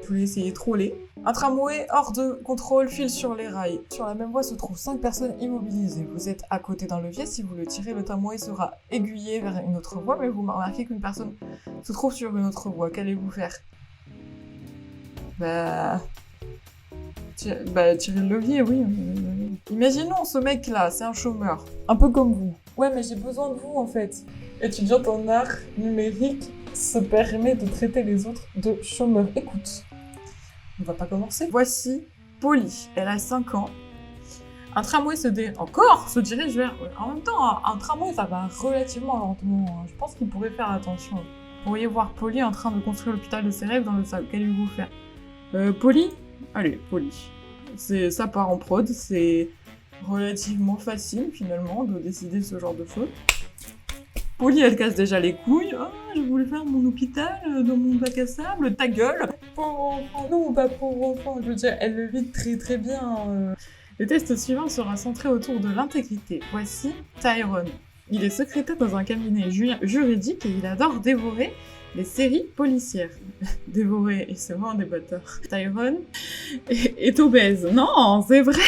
Je voulais essayer de troller. Un tramway hors de contrôle file sur les rails. Sur la même voie se trouvent 5 personnes immobilisées. Vous êtes à côté d'un levier. Si vous le tirez, le tramway sera aiguillé vers une autre voie, mais vous remarquez qu'une personne se trouve sur une autre voie. Qu'allez-vous faire? Tirer le levier, oui. Imaginons ce mec-là, c'est un chômeur. Un peu comme vous. Ouais, mais j'ai besoin de vous, en fait. Étudiante en art numérique se permet de traiter les autres de chômeurs. Écoute, on va pas commencer. Voici Polly. Elle a 5 ans. Un tramway se dirige vers... En même temps, un tramway, ça va relativement lentement. Je pense qu'il pourrait faire attention. Vous pourriez voir Polly en train de construire l'hôpital de ses rêves dans le sable. Qu'allez-vous faire? Polly? Allez, Polly. Ça part en prod, c'est relativement facile, finalement, de décider ce genre de choses. Polly, elle casse déjà les couilles. « Ah, je voulais faire mon hôpital dans mon bac à sable. Ta gueule !» Pauvre enfant, non, pas pauvre enfant. Je veux dire, elle le vit très très bien. Le test suivant sera centré autour de l'intégrité. Voici Tyrone. Il est secrétaire dans un cabinet juridique et il adore dévorer les séries policières. Dévorer, et c'est vraiment des bâtards. Tyrone est obèse. Non, c'est vrai.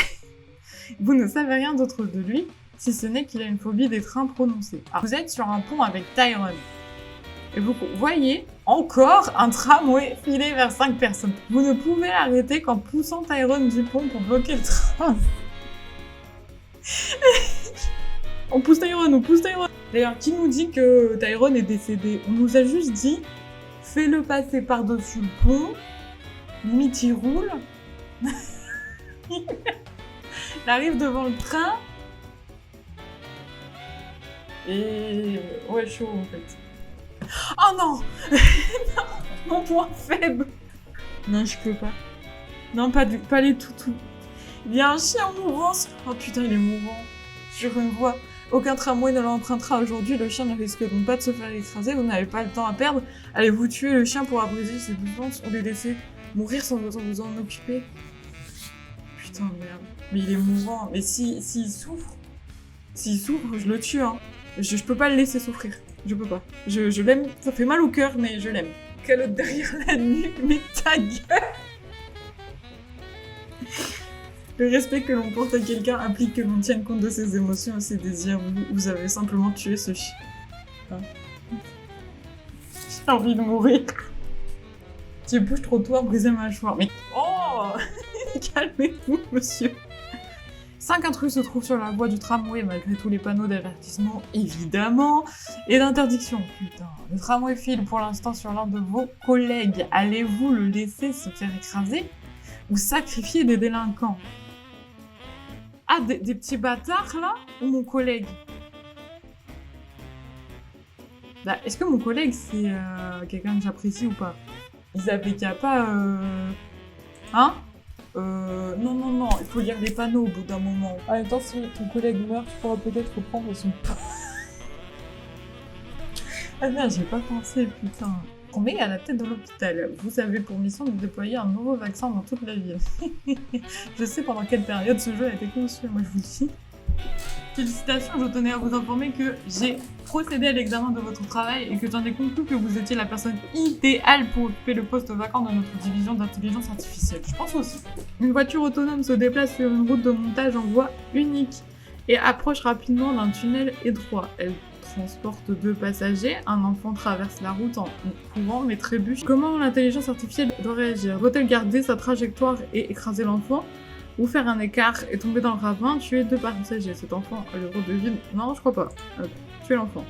Vous ne savez rien d'autre de lui, si ce n'est qu'il a une phobie des trains prononcés. Alors, vous êtes sur un pont avec Tyrone. Et vous voyez encore un tramway filé vers 5 personnes. Vous ne pouvez l'arrêter qu'en poussant Tyrone du pont pour bloquer le train. On pousse Tyrone. D'ailleurs, qui nous dit que Tyrone est décédé? On nous a juste dit, fais-le passer par-dessus le pont, limite il roule. Il arrive devant le train. Et... ouais, chaud en fait. Oh non. Non, mon point faible. Non, je peux pas. Non, pas les toutous. Il y a un chien mourant. Oh putain, il est mourant. Sur une voie. Aucun tramway ne l'empruntera aujourd'hui. Le chien ne risque donc pas de se faire écraser. Vous n'avez pas le temps à perdre. Allez-vous tuer le chien pour abreuver ses besoins ou les laisser mourir sans vous en occuper? Putain, merde. Mais il est mourant. Mais s'il souffre, je le tue, hein. Je peux pas le laisser souffrir. Je peux pas. Je l'aime. Ça fait mal au cœur, mais je l'aime. Calotte derrière la nuque, mais ta gueule! Le respect que l'on porte à quelqu'un implique que l'on tienne compte de ses émotions et ses désirs. Vous avez simplement tué ce chien. Hein? J'ai envie de mourir. Tu bouges trottoir, briser ma mâchoire. Mais oh! Calmez-vous, monsieur. 5 intrus se trouvent sur la voie du tramway malgré tous les panneaux d'avertissement, évidemment, et d'interdiction. Putain, le tramway file pour l'instant sur l'un de vos collègues. Allez-vous le laisser se faire écraser ou sacrifier des délinquants? Ah, des petits bâtards là? Ou mon collègue? Bah, est-ce que mon collègue c'est quelqu'un que j'apprécie ou pas? Ils appliquent pas hein? Non, il faut lire les panneaux au bout d'un moment. En même temps, si ton collègue meurt, tu pourras peut-être reprendre son... Ah merde, j'ai pas pensé, putain. On met à la tête de l'hôpital. Vous avez pour mission de déployer un nouveau vaccin dans toute la ville. Je sais pendant quelle période ce jeu a été conçu, moi je vous le dis. Félicitations, je tenais à vous informer que j'ai procédé à l'examen de votre travail et que j'en ai conclu que vous étiez la personne idéale pour occuper le poste vacant dans notre division d'intelligence artificielle. Je pense aussi. Une voiture autonome se déplace sur une route de montage en voie unique et approche rapidement d'un tunnel étroit. Elle transporte 2 passagers, un enfant traverse la route en courant mais trébuche. Comment l'intelligence artificielle doit réagir? Doit-elle garder sa trajectoire et écraser l'enfant? Ou faire un écart et tomber dans le ravin, tuer 2 passagers? Cet enfant a le rôle de ville? Non, je crois pas. Tuer l'enfant.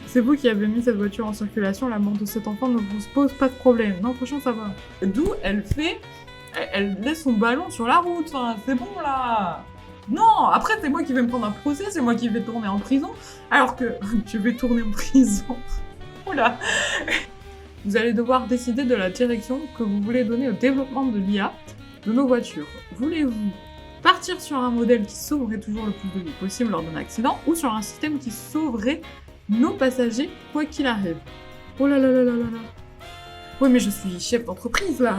C'est vous qui avez mis cette voiture en circulation, la mort de cet enfant ne vous pose pas de problème. Non, franchement, ça va. D'où elle fait... Elle laisse son ballon sur la route, hein. C'est bon, là. Non, après, c'est moi qui vais me prendre un procès, c'est moi qui vais tourner en prison, alors que je vais tourner en prison. Oula. Vous allez devoir décider de la direction que vous voulez donner au développement de l'IA de nos voitures. Voulez-vous partir sur un modèle qui sauverait toujours le plus de vies possible lors d'un accident ou sur un système qui sauverait nos passagers quoi qu'il arrive? Oh là là là là là là. Oui, mais je suis chef d'entreprise là,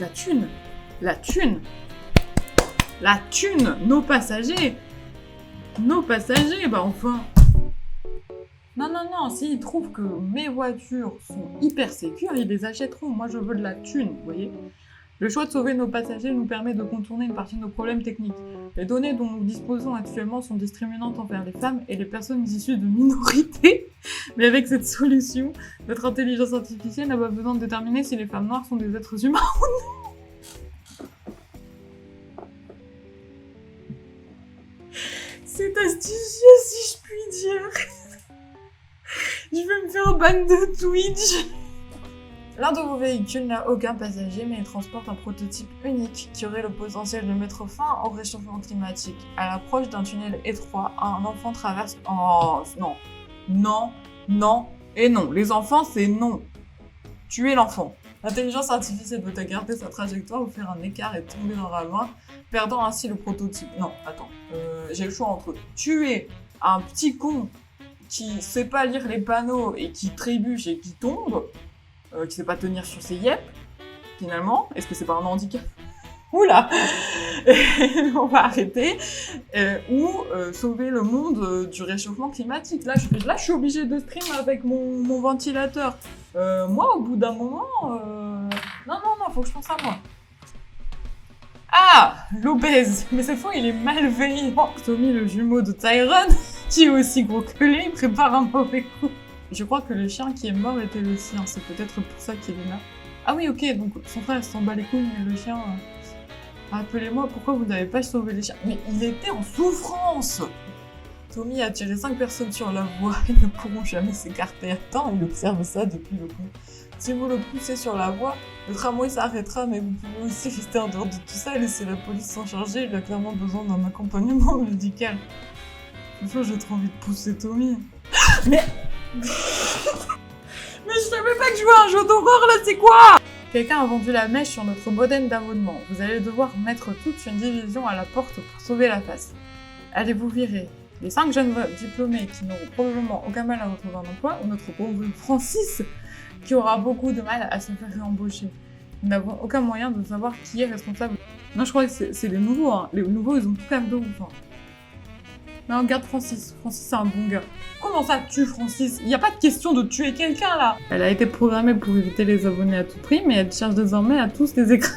La thune. La thune. Nos passagers, bah enfin. Non, non, non, s'ils trouvent que mes voitures sont hyper sécures, ils les achèteront. Moi, je veux de la thune, vous voyez. Le choix de sauver nos passagers nous permet de contourner une partie de nos problèmes techniques. Les données dont nous disposons actuellement sont discriminantes envers les femmes et les personnes issues de minorités. Mais avec cette solution, notre intelligence artificielle n'a pas besoin de déterminer si les femmes noires sont des êtres humains ou non. C'est astucieux si je puis dire. Je vais me faire ban de Twitch. L'un de vos véhicules n'a aucun passager, mais il transporte un prototype unique qui aurait le potentiel de mettre fin au réchauffement climatique. À l'approche d'un tunnel étroit, un enfant traverse... Oh, non. Non, non et non. Les enfants, c'est non. Tuez l'enfant. L'intelligence artificielle peut garder sa trajectoire ou faire un écart et tomber dans la loin, perdant ainsi le prototype. Non, attends. J'ai le choix entre tuer un petit con qui sait pas lire les panneaux et qui trébuche et qui tombe, qui sait pas tenir sur ses yep, finalement. Est-ce que c'est pas un handicap? Oula. On va arrêter. Ou sauver le monde du réchauffement climatique. Là, je suis obligée de stream avec mon ventilateur. Moi, au bout d'un moment... Non, faut que je pense à moi. Ah, l'obèse. Mais cette fois, il est malveillant. Tommy, le jumeau de Tyrone, qui est aussi gros que lui, prépare un mauvais coup. Je crois que le chien qui est mort était le sien. C'est peut-être pour ça qu'il est là. Ah oui, ok, donc son frère s'en bat les couilles, mais le chien... Rappelez-moi, pourquoi vous n'avez pas sauvé les chiens? Mais il était en souffrance. Tommy a tiré 5 personnes sur la voie. Ils ne pourront jamais s'écarter. Attends, il observe ça depuis le coup. Si vous le poussez sur la voie, le tramway s'arrêtera, mais vous pouvez aussi rester en dehors de tout ça et laisser la police s'en charger. Il a clairement besoin d'un accompagnement médical. Enfin, j'ai trop envie de pousser Tommy. Mais... Mais je savais pas que je jouais à un jeu d'horreur là, c'est quoi? Quelqu'un a vendu la mèche sur notre modem d'abonnement. Vous allez devoir mettre toute une division à la porte pour sauver la face. Allez vous virer les 5 jeunes diplômés qui n'auront probablement aucun mal à retrouver un emploi, ou notre pauvre Francis qui aura beaucoup de mal à se faire réembaucher. Nous n'avons aucun moyen de savoir qui est responsable. Non, je crois que c'est les nouveaux, hein. Les nouveaux, ils ont tout quand même de ouf. Hein. Mais regarde Francis. Francis, c'est un bon gars. Comment ça, tue Francis? Il n'y a pas de question de tuer quelqu'un, là. Elle a été programmée pour éviter les abonnés à tout prix, mais elle cherche désormais à tous les écrans.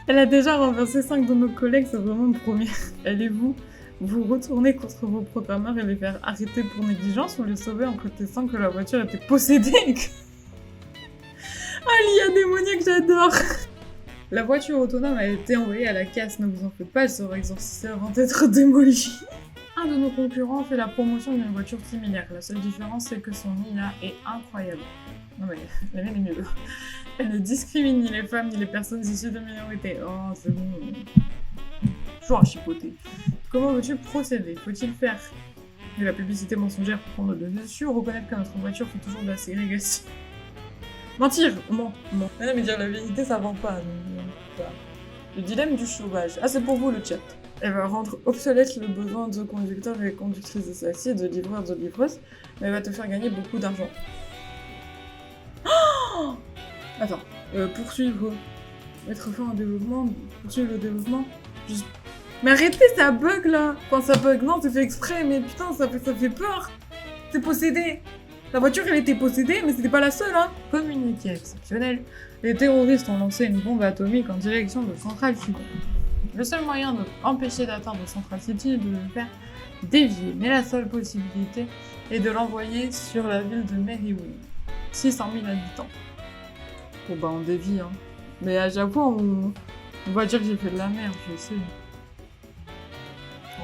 Elle a déjà renversé 5 de nos collègues, c'est vraiment une première. Allez-vous retourner contre vos programmeurs et les faire arrêter pour négligence ou les sauver en protestant que la voiture était possédée et que... Ah, l'IA démoniaque, j'adore. La voiture autonome a été envoyée à la casse, ne vous en faites pas, elle sera exorcisée avant d'être démolie. Un de nos concurrents fait la promotion d'une voiture similaire. La seule différence, c'est que son IA est incroyable. Non mais, la mienne est mieux. Elle ne discrimine ni les femmes ni les personnes issues de minorités. Oh, c'est bon. Toujours à chipoter. Comment veux-tu procéder? Faut-il faire de la publicité mensongère pour prendre le dessus ou reconnaître que notre voiture fait toujours de la ségrégation? Mentir! Non. Non mais dire la vérité, ça vend pas. Voilà. Le dilemme du chauffage. Ah, c'est pour vous le chat. Elle va rendre obsolète le besoin de conducteurs et conductrices de taxi, de livreurs, de livreuses, mais elle va te faire gagner beaucoup d'argent. Oh, attends. Poursuivre. Mettre fin au développement. Poursuivre le développement. Juste... Mais arrêtez, ça bug là! Enfin, ça bug, non, c'est fait exprès, mais putain, ça fait peur! C'est possédé! La voiture, elle était possédée, mais c'était pas la seule, hein! Communiqué exceptionnel, les terroristes ont lancé une bombe atomique en direction de Central City. Le seul moyen d'empêcher d'atteindre Central City est de le faire dévier, mais la seule possibilité est de l'envoyer sur la ville de Marywood. 600 000 habitants. Bon bah on dévie, hein. Mais à chaque fois, on va dire que j'ai fait de la merde, je sais.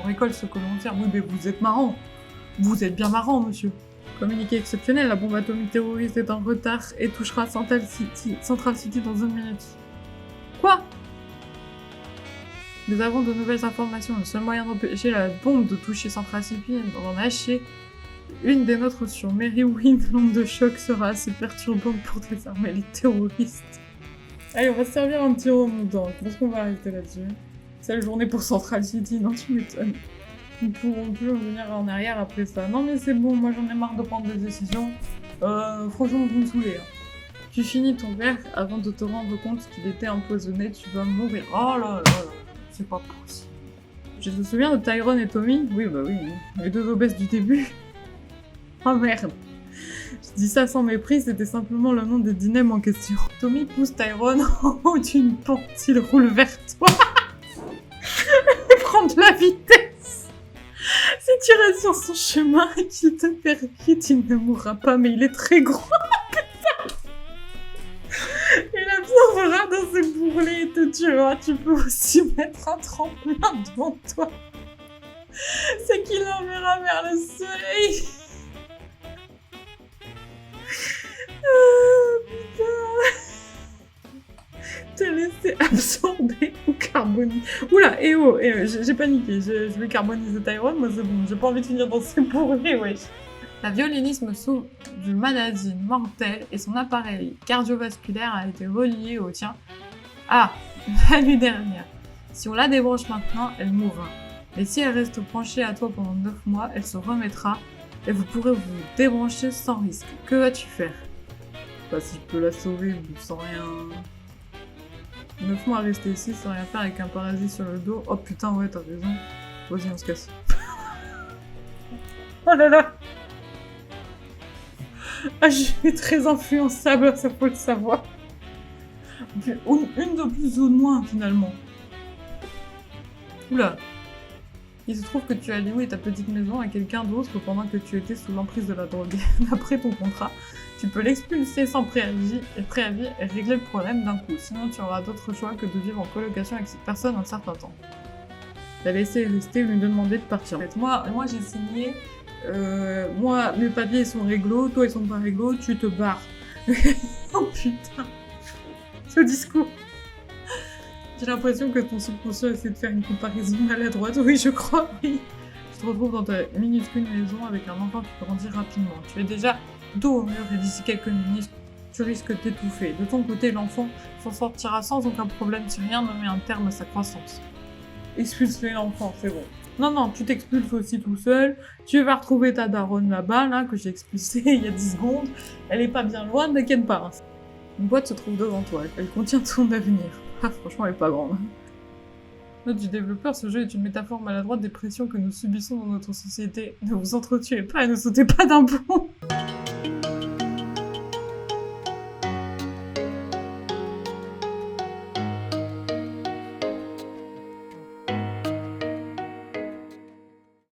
On récolte ce que l'on tire. Oui, mais vous êtes marrant. Vous êtes bien marrant, monsieur. Communiqué exceptionnel, la bombe atomique terroriste est en retard et touchera Central City dans 1 minute. Quoi? Nous avons de nouvelles informations. Le seul moyen d'empêcher la bombe de toucher Central City est d'en hacher une des nôtres sur Marywood. L'onde de choc sera assez perturbante pour désarmer les terroristes. Allez, on va se servir un petit remontant. Je pense qu'on va arrêter là-dessus. C'est la journée pour Central City, non, tu m'étonnes. Nous ne pourrons plus revenir en arrière après ça. Non mais c'est bon, moi j'en ai marre de prendre des décisions. Franchement, vous me saoulez. Hein. Tu finis ton verre avant de te rendre compte qu'il était empoisonné, tu vas mourir. Oh là là là, c'est pas possible. Je te souviens de Tyrone et Tommy? Oui, bah oui, les deux obèses du début. Oh merde. Je dis ça sans mépris, c'était simplement le nom de Dinem en question. Tommy pousse Tyrone en haut d'une pente, il roule vers toi. Et prend de la vitesse. Si tu restes sur son chemin et qu'il te percute, il ne mourra pas, mais il est très gros. Putain. Il absorbera dans ses bourrelets et te tuera. Tu peux aussi mettre un tremplin devant toi. C'est qu'il l'enverra vers le soleil. Te laisser absorber ou carboniser. Oula, j'ai paniqué, je vais carboniser Tyrone, moi c'est bon, j'ai pas envie de finir dans ces bourrelets, wesh. La violinisme souffre d'une maladie mortelle et son appareil cardiovasculaire a été relié au tien. Ah, la nuit dernière. Si on la débranche maintenant, elle mourra. Mais si elle reste branchée à toi pendant 9 mois, elle se remettra et vous pourrez vous débrancher sans risque. Que vas-tu faire? Bah, si je peux la sauver sans rien... 9 mois à rester ici sans rien faire avec un parasite sur le dos. Oh putain, ouais, t'as raison. Vas-y, on se casse. Oh là là. Ah, je suis très influençable, ça faut le savoir. Une de plus ou de moins, finalement. Oula. Il se trouve que tu as loué ta petite maison à quelqu'un d'autre pendant que tu étais sous l'emprise de la drogue. D'après ton contrat, tu peux l'expulser sans préavis et régler le problème d'un coup. Sinon, tu auras d'autres choix que de vivre en colocation avec cette personne un certain temps. La laisser rester, lui demander de partir. En fait, moi j'ai signé. Moi, mes papiers sont réglo, toi ils sont pas réglo, tu te barres. Oh putain. Ce discours. J'ai l'impression que ton subconscient essaie de faire une comparaison maladroite. Oui, je crois, oui. Tu te retrouves dans ta minuscule maison avec un enfant qui grandit rapidement. Tu es déjà dos au mur et d'ici quelques minutes, tu risques d'étouffer. De ton côté, l'enfant s'en sortira sans aucun problème si rien ne met un terme à sa croissance. Expulser l'enfant, c'est bon. Non, tu t'expulses aussi tout seul. Tu vas retrouver ta daronne là-bas, là, que j'ai expulsée il y a 10 secondes. Elle est pas bien loin, ne t'inquiète pas. Une boîte se trouve devant toi. Elle contient ton avenir. Ah, franchement, elle est pas grande. Note du développeur, ce jeu est une métaphore maladroite des pressions que nous subissons dans notre société. Ne vous entretuez pas et ne sautez pas d'un pont.